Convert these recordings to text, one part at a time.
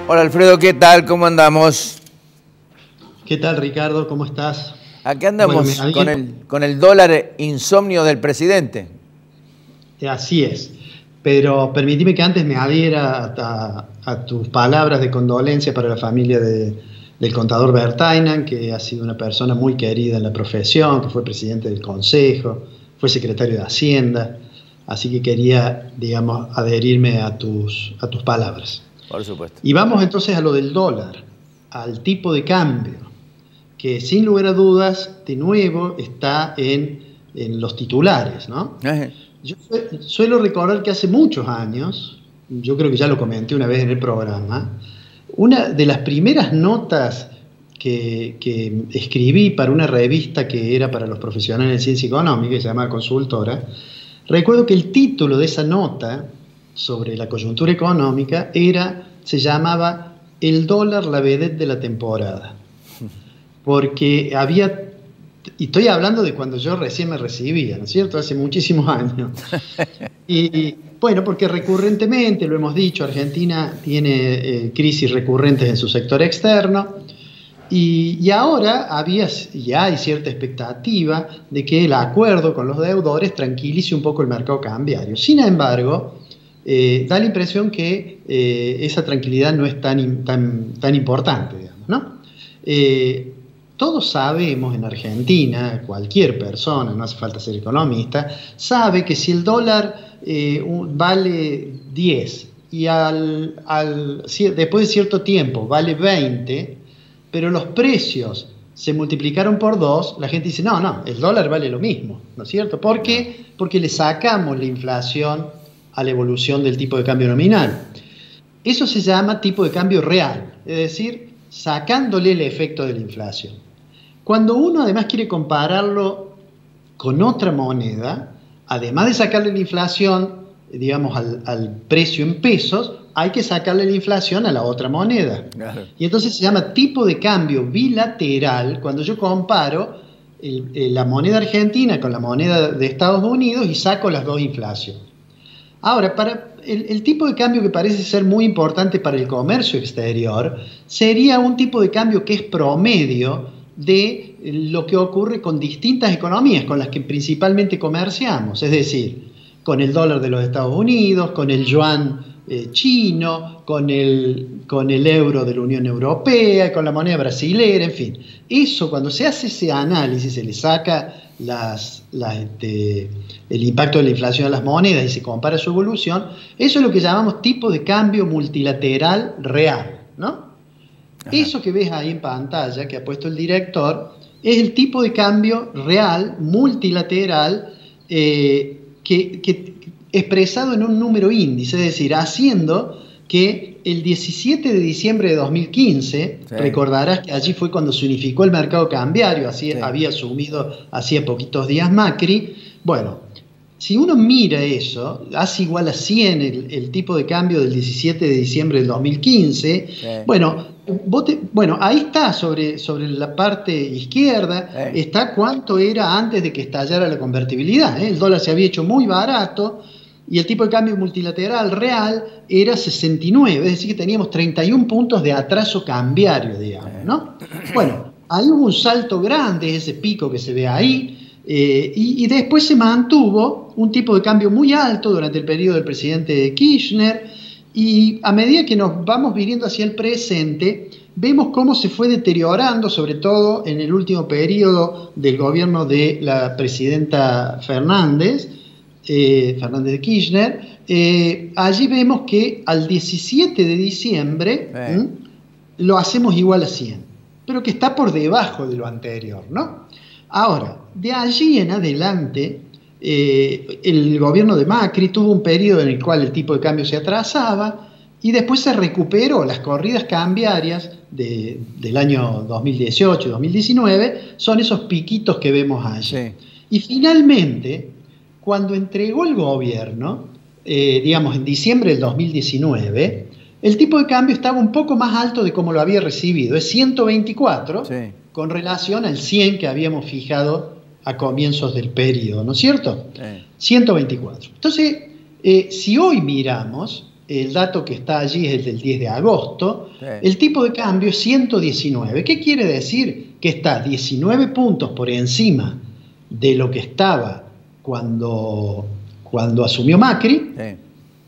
Hola Alfredo, ¿qué tal? ¿Cómo andamos? ¿Qué tal, Ricardo? ¿Cómo estás? Aquí andamos Bueno, con el dólar insomnio del presidente. así es. Pero permíteme que antes me adhiera a tus palabras de condolencia para la familia del contador Bertainan, que ha sido una persona muy querida en la profesión, que fue presidente del Consejo, fue secretario de Hacienda. Así que quería, digamos, adherirme a tus palabras. Por supuesto. Y vamos entonces a lo del dólar, al tipo de cambio, que sin lugar a dudas, de nuevo, está en los titulares, ¿no? Yo suelo recordar que hace muchos años, yo creo que ya lo comenté una vez en el programa, una de las primeras notas que escribí para una revista que era para los profesionales de ciencia económica, que se llama Consultora, recuerdo que el título de esa nota sobre la coyuntura económica se llamaba "El dólar, la vedette de la temporada". Porque y estoy hablando de cuando yo recién me recibía, ¿no es cierto? Hace muchísimos años. Y bueno, porque recurrentemente, lo hemos dicho, Argentina tiene crisis recurrentes en su sector externo, y ahora ya hay cierta expectativa de que el acuerdo con los deudores tranquilice un poco el mercado cambiario. Sin embargo, da la impresión que esa tranquilidad no es tan importante, digamos, ¿no? Todos sabemos en Argentina, cualquier persona, no hace falta ser economista, sabe que si el dólar vale 10 y después de cierto tiempo vale 20, pero los precios se multiplicaron por 2, la gente dice, no, el dólar vale lo mismo, ¿no es cierto? ¿Por qué? Porque le sacamos la inflación a la evolución del tipo de cambio nominal. Eso se llama tipo de cambio real, es decir, sacándole el efecto de la inflación. Cuando uno además quiere compararlo con otra moneda, además de sacarle la inflación, digamos, al precio en pesos, hay que sacarle la inflación a la otra moneda. Claro. Y entonces se llama tipo de cambio bilateral cuando yo comparo la moneda argentina con la moneda de Estados Unidos y saco las dos inflaciones. Ahora, para el tipo de cambio que parece ser muy importante para el comercio exterior sería un tipo de cambio que es promedio de lo que ocurre con distintas economías con las que principalmente comerciamos, es decir, con el dólar de los Estados Unidos, con el yuan chino, con el euro de la Unión Europea, con la moneda brasilera, en fin. Eso, cuando se hace ese análisis, se le saca el impacto de la inflación a las monedas y se compara su evolución, eso es lo que llamamos tipo de cambio multilateral real, ¿no? Ajá. Eso que ves ahí en pantalla, que ha puesto el director, es el tipo de cambio real, multilateral, que expresado en un número índice, es decir, haciendo que el 17 de diciembre de 2015, sí, recordarás que allí fue cuando se unificó el mercado cambiario, así sí, había asumido hacía poquitos días Macri. Bueno, si uno mira eso, hace igual a 100 el tipo de cambio del 17 de diciembre del 2015, sí. Bueno, ahí está, sobre la parte izquierda, sí, está cuánto era antes de que estallara la convertibilidad, ¿eh? El dólar se había hecho muy barato y el tipo de cambio multilateral real era 69, es decir, que teníamos 31 puntos de atraso cambiario, digamos, ¿no? Bueno, ahí hubo un salto grande, ese pico que se ve ahí, y después se mantuvo un tipo de cambio muy alto durante el periodo del presidente Kirchner, y a medida que nos vamos viniendo hacia el presente, vemos cómo se fue deteriorando, sobre todo en el último periodo del gobierno de la presidenta Fernández de Kirchner. Allí vemos que al 17 de diciembre lo hacemos igual a 100, pero que está por debajo de lo anterior, ¿no? Ahora, de allí en adelante, el gobierno de Macri tuvo un periodo en el cual el tipo de cambio se atrasaba y después se recuperó. Las corridas cambiarias del año 2018-2019 son esos piquitos que vemos allí. Sí. Y finalmente, cuando entregó el gobierno, digamos en diciembre del 2019, el tipo de cambio estaba un poco más alto de como lo había recibido, es 124, sí, con relación al 100 que habíamos fijado a comienzos del periodo, ¿no es cierto? 124. Entonces, si hoy miramos, el dato que está allí es el del 10 de agosto, Sí. el tipo de cambio es 119. ¿Qué quiere decir? Que está 19 puntos por encima de lo que estaba cuando asumió Macri, Sí.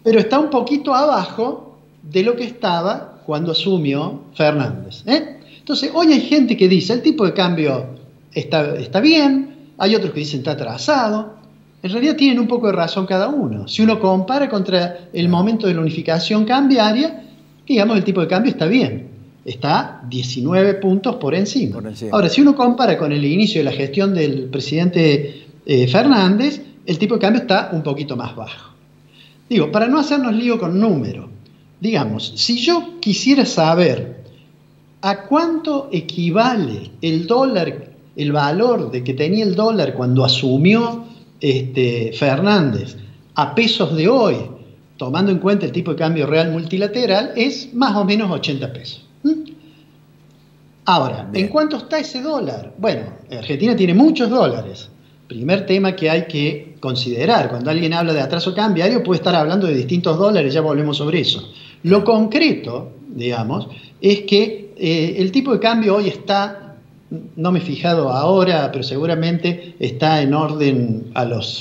pero está un poquito abajo de lo que estaba cuando asumió Fernández. Entonces, hoy hay gente que dice, el tipo de cambio está bien, hay otros que dicen está atrasado. En realidad tienen un poco de razón cada uno. Si uno compara contra el momento de la unificación cambiaria, digamos, el tipo de cambio está bien. Está 19 puntos por encima. Ahora, si uno compara con el inicio de la gestión del presidente Fernández, el tipo de cambio está un poquito más bajo. Digo, para no hacernos lío con números, digamos, si yo quisiera saber a cuánto equivale el dólar, el valor de que tenía el dólar cuando asumió Fernández a pesos de hoy, tomando en cuenta el tipo de cambio real multilateral, es más o menos 80 pesos. Ahora, bien, ¿en cuánto está ese dólar? Bueno, Argentina tiene muchos dólares. Primer tema que hay que considerar. Cuando alguien habla de atraso cambiario, puede estar hablando de distintos dólares, ya volvemos sobre eso. Lo concreto, digamos, es que el tipo de cambio hoy está, no me he fijado ahora, pero seguramente está en orden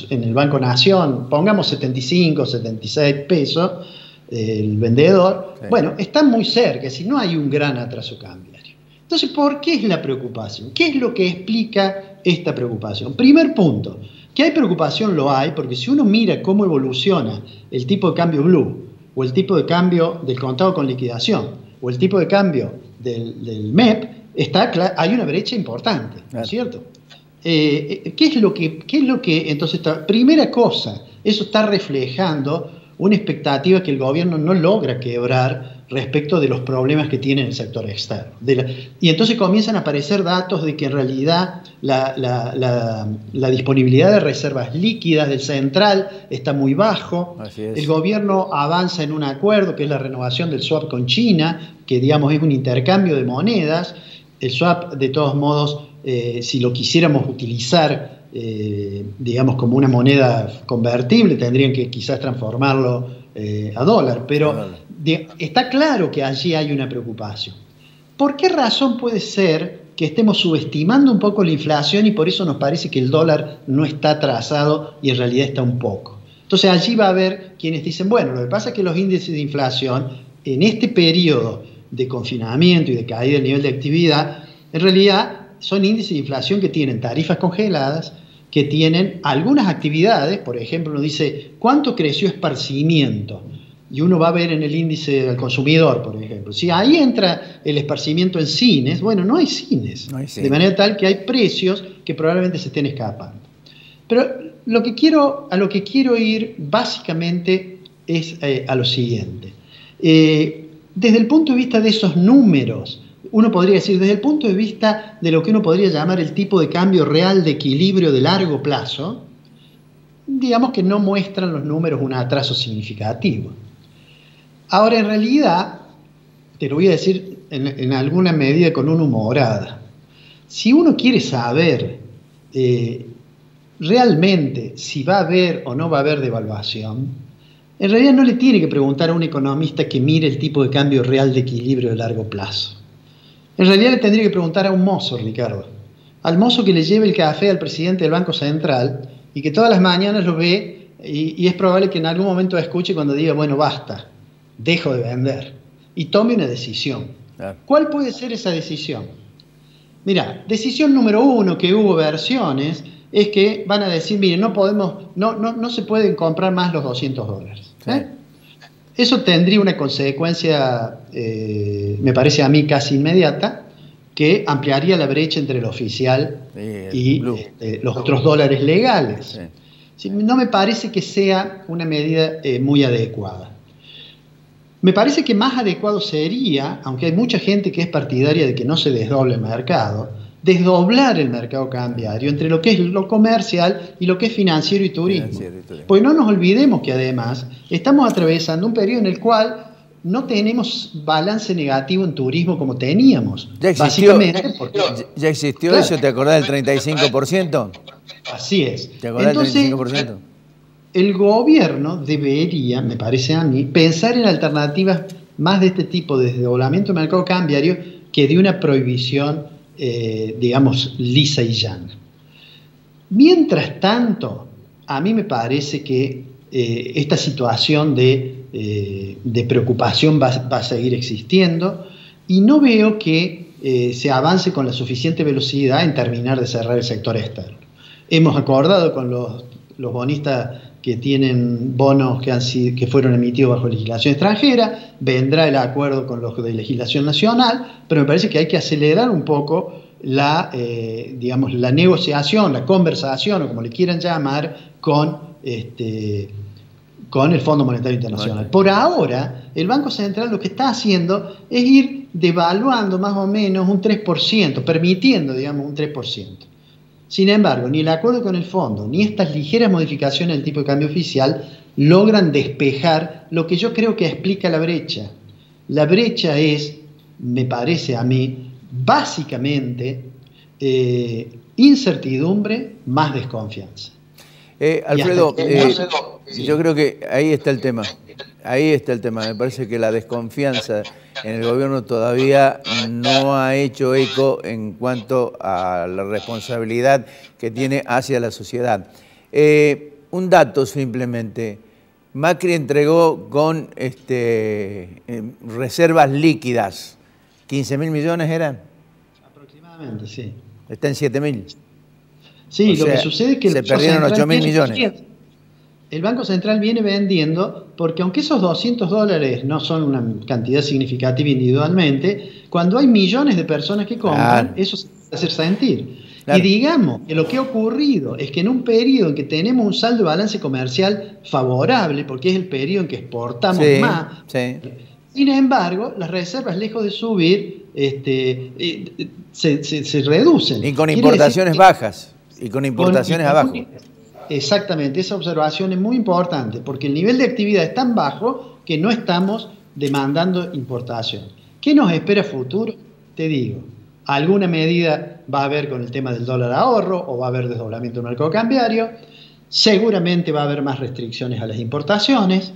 en el Banco Nación, pongamos 75, 76 pesos el vendedor. Sí. Bueno, está muy cerca, es decir, no hay un gran atraso cambiario. Entonces, ¿por qué es la preocupación? ¿Qué es lo que explica esta preocupación? Primer punto, que hay preocupación lo hay, porque si uno mira cómo evoluciona el tipo de cambio blue, o el tipo de cambio del contado con liquidación, o el tipo de cambio del MEP, hay una brecha importante, ¿no es cierto? ¿Qué es lo que entonces está? Primera cosa, eso está reflejando una expectativa que el gobierno no logra quebrar respecto de los problemas que tiene en el sector externo. Y entonces comienzan a aparecer datos de que en realidad la disponibilidad de reservas líquidas del central está muy bajo. El gobierno avanza en un acuerdo que es la renovación del swap con China, que digamos es un intercambio de monedas. El swap, de todos modos, si lo quisiéramos utilizar digamos como una moneda convertible, tendrían que quizás transformarlo a dólar, pero está claro que allí hay una preocupación. ¿Por qué razón puede ser que estemos subestimando un poco la inflación y por eso nos parece que el dólar no está atrasado y en realidad está un poco? Entonces allí va a haber quienes dicen, bueno, lo que pasa es que los índices de inflación en este periodo de confinamiento y de caída del nivel de actividad, en realidad son índices de inflación que tienen tarifas congeladas, que tienen algunas actividades. Por ejemplo, uno dice, ¿cuánto creció esparcimiento? Y uno va a ver en el índice del consumidor, por ejemplo. Si ahí entra el esparcimiento en cines, bueno, no hay cines. No hay cines. De manera tal que hay precios que probablemente se estén escapando. Pero a lo que quiero ir básicamente es a lo siguiente. Desde el punto de vista de esos números, uno podría decir, desde el punto de vista de lo que uno podría llamar el tipo de cambio real de equilibrio de largo plazo, digamos que no muestran los números un atraso significativo. Ahora, en realidad, te lo voy a decir en alguna medida con una humorada. Si uno quiere saber realmente si va a haber o no va a haber devaluación, en realidad no le tiene que preguntar a un economista que mire el tipo de cambio real de equilibrio de largo plazo. En realidad le tendría que preguntar a un mozo, Ricardo. Al mozo que le lleve el café al presidente del Banco Central y que todas las mañanas lo ve y es probable que en algún momento escuche cuando diga, bueno, basta, dejo de vender. Y tome una decisión. Claro. ¿Cuál puede ser esa decisión? Mirá, decisión número 1, que hubo versiones, es que van a decir, mire, no se pueden comprar más los $200. Sí. Eso tendría una consecuencia, me parece a mí casi inmediata, que ampliaría la brecha entre el oficial y los otros dólares legales. Sí. Sí, no me parece que sea una medida muy adecuada. Me parece que más adecuado sería, aunque hay mucha gente que es partidaria de que no se desdoble el mercado, desdoblar el mercado cambiario entre lo que es lo comercial y lo que es financiero y turismo. Pues no nos olvidemos que además estamos atravesando un periodo en el cual no tenemos balance negativo en turismo como teníamos. ¿Ya existió, ¿ya existió claro, eso? ¿Te acordás del 35%? Así es. ¿Te acordás del 35%? el gobierno debería, me parece a mí, pensar en alternativas más de este tipo de desdoblamiento del mercado cambiario que de una prohibición, digamos, lisa y llana. Mientras tanto, a mí me parece que esta situación de preocupación va a seguir existiendo y no veo que se avance con la suficiente velocidad en terminar de cerrar el sector externo. Hemos acordado con los bonistas que tienen bonos que fueron emitidos bajo legislación extranjera, vendrá el acuerdo con los de legislación nacional, pero me parece que hay que acelerar un poco digamos, la negociación, la conversación, o como le quieran llamar, con el Fondo Monetario Internacional. Por ahora, el Banco Central lo que está haciendo es ir devaluando más o menos un 3%, permitiendo, digamos, un 3%. Sin embargo, ni el acuerdo con el fondo, ni estas ligeras modificaciones del tipo de cambio oficial logran despejar lo que yo creo que explica la brecha. La brecha es, me parece a mí, básicamente incertidumbre más desconfianza. Alfredo, yo creo que ahí está el tema. Ahí está el tema. Me parece que la desconfianza en el gobierno todavía no ha hecho eco en cuanto a la responsabilidad que tiene hacia la sociedad. Un dato simplemente. Macri entregó con reservas líquidas. ¿15.000 millones eran? Aproximadamente, sí. Está en 7.000. Sí, o sea, lo que sucede es que se perdieron 8.000 millones. El Banco Central viene vendiendo, porque aunque esos $200 no son una cantidad significativa individualmente, cuando hay millones de personas que compran, eso se puede hacer sentir. Claro. Y digamos que lo que ha ocurrido es que en un periodo en que tenemos un saldo de balance comercial favorable, porque es el periodo en que exportamos más, sin embargo, las reservas, lejos de subir, se reducen. Y con importaciones bajas, y con importaciones abajo. Exactamente, esa observación es muy importante, porque el nivel de actividad es tan bajo que no estamos demandando importación. ¿Qué nos espera futuro? Te digo, alguna medida va a haber con el tema del dólar ahorro, o va a haber desdoblamiento del mercado cambiario, seguramente va a haber más restricciones a las importaciones,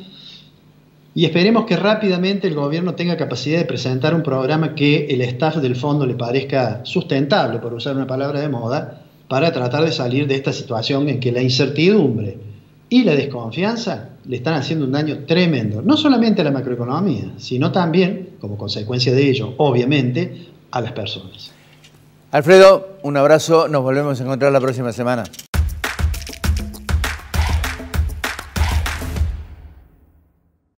y esperemos que rápidamente el gobierno tenga capacidad de presentar un programa que el staff del fondo le parezca sustentable, por usar una palabra de moda, para tratar de salir de esta situación en que la incertidumbre y la desconfianza le están haciendo un daño tremendo, no solamente a la macroeconomía, sino también, como consecuencia de ello, obviamente, a las personas. Alfredo, un abrazo, nos volvemos a encontrar la próxima semana.